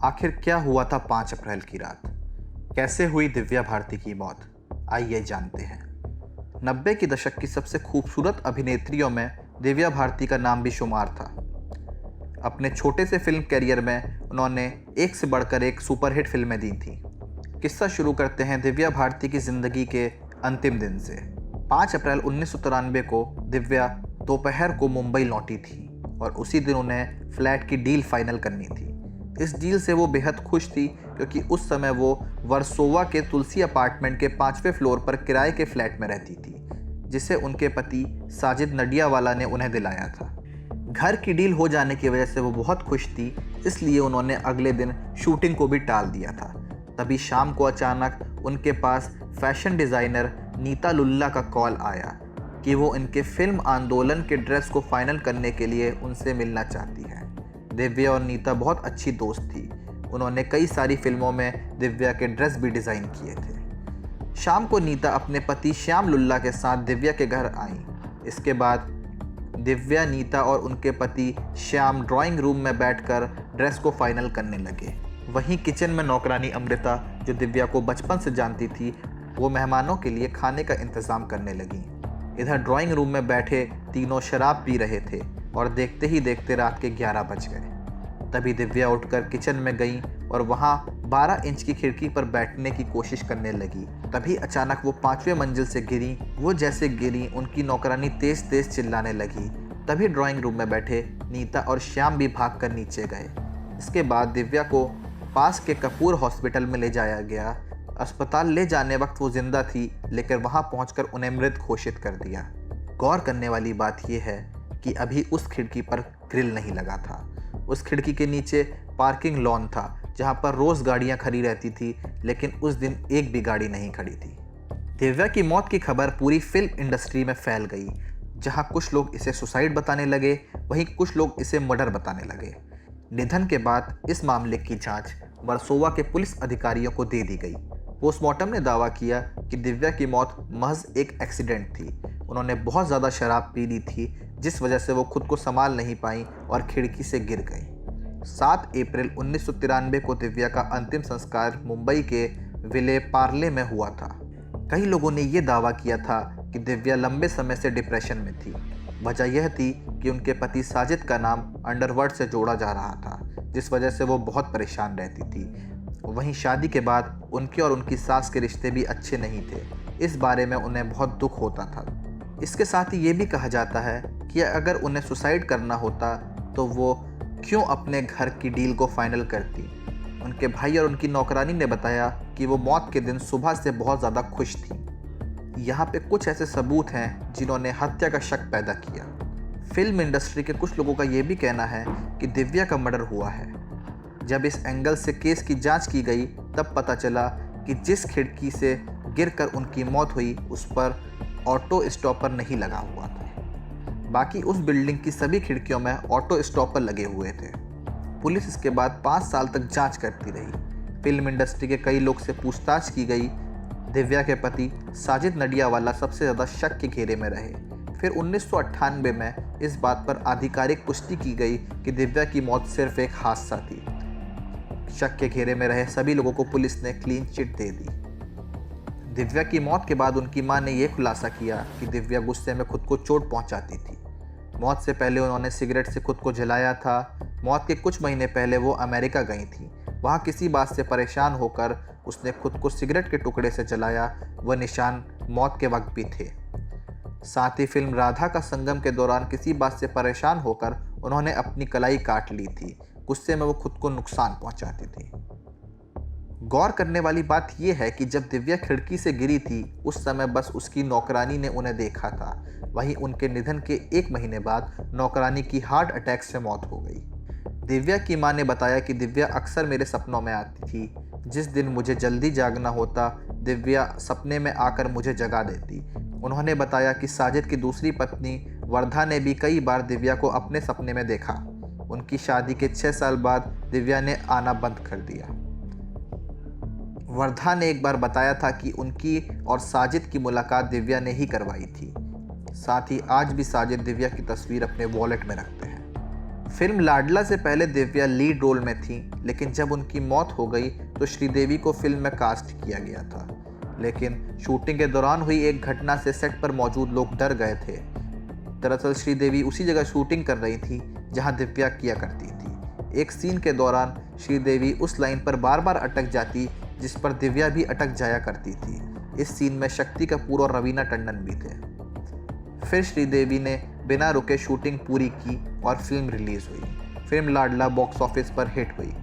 आखिर क्या हुआ था 5 अप्रैल की रात? कैसे हुई दिव्या भारती की मौत? आइए जानते हैं। 90 के दशक की सबसे खूबसूरत अभिनेत्रियों में दिव्या भारती का नाम भी शुमार था। अपने छोटे से फिल्म कैरियर में उन्होंने एक से बढ़कर एक सुपरहिट फिल्में दी थीं। किस्सा शुरू करते हैं दिव्या भारती की जिंदगी के अंतिम दिन से। 5 अप्रैल 1993 को दिव्या दोपहर को मुंबई लौटी थी और उसी दिन उन्हें फ्लैट की डील फाइनल करनी थी। इस डील से वो बेहद खुश थी क्योंकि उस समय वो वर्सोवा के तुलसी अपार्टमेंट के 5वें फ्लोर पर किराए के फ्लैट में रहती थी, जिसे उनके पति साजिद नडियावाला ने उन्हें दिलाया था। घर की डील हो जाने की वजह से वो बहुत खुश थी, इसलिए उन्होंने अगले दिन शूटिंग को भी टाल दिया था। तभी शाम को अचानक उनके पास फैशन डिज़ाइनर नीता लुल्ला का कॉल आया कि वो इनके फिल्म आंदोलन के ड्रेस को फाइनल करने के लिए उनसे मिलना चाहती है। दिव्या और नीता बहुत अच्छी दोस्त थी। उन्होंने कई सारी फिल्मों में दिव्या के ड्रेस भी डिज़ाइन किए थे। शाम को नीता अपने पति श्याम लुल्ला के साथ दिव्या के घर आई। इसके बाद दिव्या, नीता और उनके पति श्याम ड्राइंग रूम में बैठकर ड्रेस को फाइनल करने लगे। वहीं किचन में नौकरानी अमृता, जो दिव्या को बचपन से जानती थी, वो मेहमानों के लिए खाने का इंतज़ाम करने लगी। इधर ड्राइंग रूम में बैठे तीनों शराब पी रहे थे और देखते ही देखते रात के 11 बज गए। तभी दिव्या उठकर किचन में गई और वहाँ 12 इंच की खिड़की पर बैठने की कोशिश करने लगी। तभी अचानक वो 5वें मंजिल से गिरी। वो जैसे गिरी, उनकी नौकरानी तेज तेज चिल्लाने लगी। तभी ड्राइंग रूम में बैठे नीता और श्याम भी भागकर नीचे गए। इसके बाद दिव्या को पास के कपूर हॉस्पिटल में ले जाया गया। अस्पताल ले जाने वक्त वो जिंदा थी, लेकिन वहाँ पहुंचकर उन्हें मृत घोषित कर दिया। गौर करने वाली बात यह है कि अभी उस खिड़की पर ग्रिल नहीं लगा था। उस खिड़की के नीचे पार्किंग लॉन था, जहाँ पर रोज़ गाड़ियाँ खड़ी रहती थी, लेकिन उस दिन एक भी गाड़ी नहीं खड़ी थी। दिव्या की मौत की खबर पूरी फिल्म इंडस्ट्री में फैल गई। जहाँ कुछ लोग इसे सुसाइड बताने लगे, वहीं कुछ लोग इसे मर्डर बताने लगे। निधन के बाद इस मामले की जांच वर्सोवा के पुलिस अधिकारियों को दे दी गई। पोस्टमार्टम ने दावा किया कि दिव्या की मौत महज एक एक्सीडेंट थी। उन्होंने बहुत ज़्यादा शराब पी ली थी, जिस वजह से वो खुद को संभाल नहीं पाई और खिड़की से गिर गई। 7 अप्रैल 1993 को दिव्या का अंतिम संस्कार मुंबई के विले पार्ले में हुआ था। कई लोगों ने ये दावा किया था कि दिव्या लंबे समय से डिप्रेशन में थी। वजह यह थी कि उनके पति साजिद का नाम अंडरवर्ल्ड से जोड़ा जा रहा था, जिस वजह से वो बहुत परेशान रहती थी। वहीं शादी के बाद उनके और उनकी सास के रिश्ते भी अच्छे नहीं थे। इस बारे में उन्हें बहुत दुख होता था। इसके साथ ही ये भी कहा जाता है कि अगर उन्हें सुसाइड करना होता तो वो क्यों अपने घर की डील को फाइनल करती। उनके भाई और उनकी नौकरानी ने बताया कि वो मौत के दिन सुबह से बहुत ज़्यादा खुश थी। यहाँ पे कुछ ऐसे सबूत हैं जिन्होंने हत्या का शक पैदा किया। फिल्म इंडस्ट्री के कुछ लोगों का ये भी कहना है कि दिव्या का मर्डर हुआ है। जब इस एंगल से केस की जांच की गई, तब पता चला कि जिस खिड़की से गिरकर उनकी मौत हुई, उस पर ऑटो स्टॉपर नहीं लगा हुआ था। बाकी उस बिल्डिंग की सभी खिड़कियों में ऑटो स्टॉपर लगे हुए थे। पुलिस इसके बाद 5 साल तक जांच करती रही। फिल्म इंडस्ट्री के कई लोग से पूछताछ की गई। दिव्या के पति साजिद नडियावाला सबसे ज़्यादा शक के घेरे में रहे। फिर 1998 में इस बात पर आधिकारिक पुष्टि की गई कि दिव्या की मौत सिर्फ एक हादसा थी। शक के घेरे में रहे सभी लोगों को पुलिस ने क्लीन चिट दे दी। दिव्या की मौत के बाद उनकी मां ने यह खुलासा किया कि दिव्या गुस्से में खुद को चोट पहुंचाती थी। मौत से पहले उन्होंने सिगरेट से खुद को जलाया था। मौत के कुछ महीने पहले वो अमेरिका गई थी। वहाँ किसी बात से परेशान होकर उसने खुद को सिगरेट के टुकड़े से जलाया। वह निशान मौत के वक्त भी थे। साथ ही फिल्म राधा का संगम के दौरान किसी बात से परेशान होकर उन्होंने अपनी कलाई काट ली थी। गुस्से में वो खुद को नुकसान पहुंचाती थी। गौर करने वाली बात यह है कि जब दिव्या खिड़की से गिरी थी, उस समय बस उसकी नौकरानी ने उन्हें देखा था। वहीं उनके निधन के 1 महीने बाद नौकरानी की हार्ट अटैक से मौत हो गई। दिव्या की मां ने बताया कि दिव्या अक्सर मेरे सपनों में आती थी। जिस दिन मुझे जल्दी जागना होता, दिव्या सपने में आकर मुझे जगा देती। उन्होंने बताया कि साजिद की दूसरी पत्नी वर्धा ने भी कई बार दिव्या को अपने सपने में देखा। उनकी शादी के 6 साल बाद दिव्या ने आना बंद कर दिया। वर्धा ने एक बार बताया था कि उनकी और साजिद की मुलाकात दिव्या ने ही करवाई थी। साथ ही आज भी साजिद दिव्या की तस्वीर अपने वॉलेट में रखते हैं। फिल्म लाडला से पहले दिव्या लीड रोल में थी, लेकिन जब उनकी मौत हो गई तो श्रीदेवी को फिल्म में कास्ट किया गया था। लेकिन शूटिंग के दौरान हुई एक घटना से सेट पर मौजूद लोग डर गए थे। दरअसल श्रीदेवी उसी जगह शूटिंग कर रही थी जहां दिव्या किया करती थी। एक सीन के दौरान श्रीदेवी उस लाइन पर बार बार अटक जाती जिस पर दिव्या भी अटक जाया करती थी। इस सीन में शक्ति कपूर और रवीना टंडन भी थे। फिर श्रीदेवी ने बिना रुके शूटिंग पूरी की और फिल्म रिलीज हुई। फिल्म लाडला बॉक्स ऑफिस पर हिट हुई।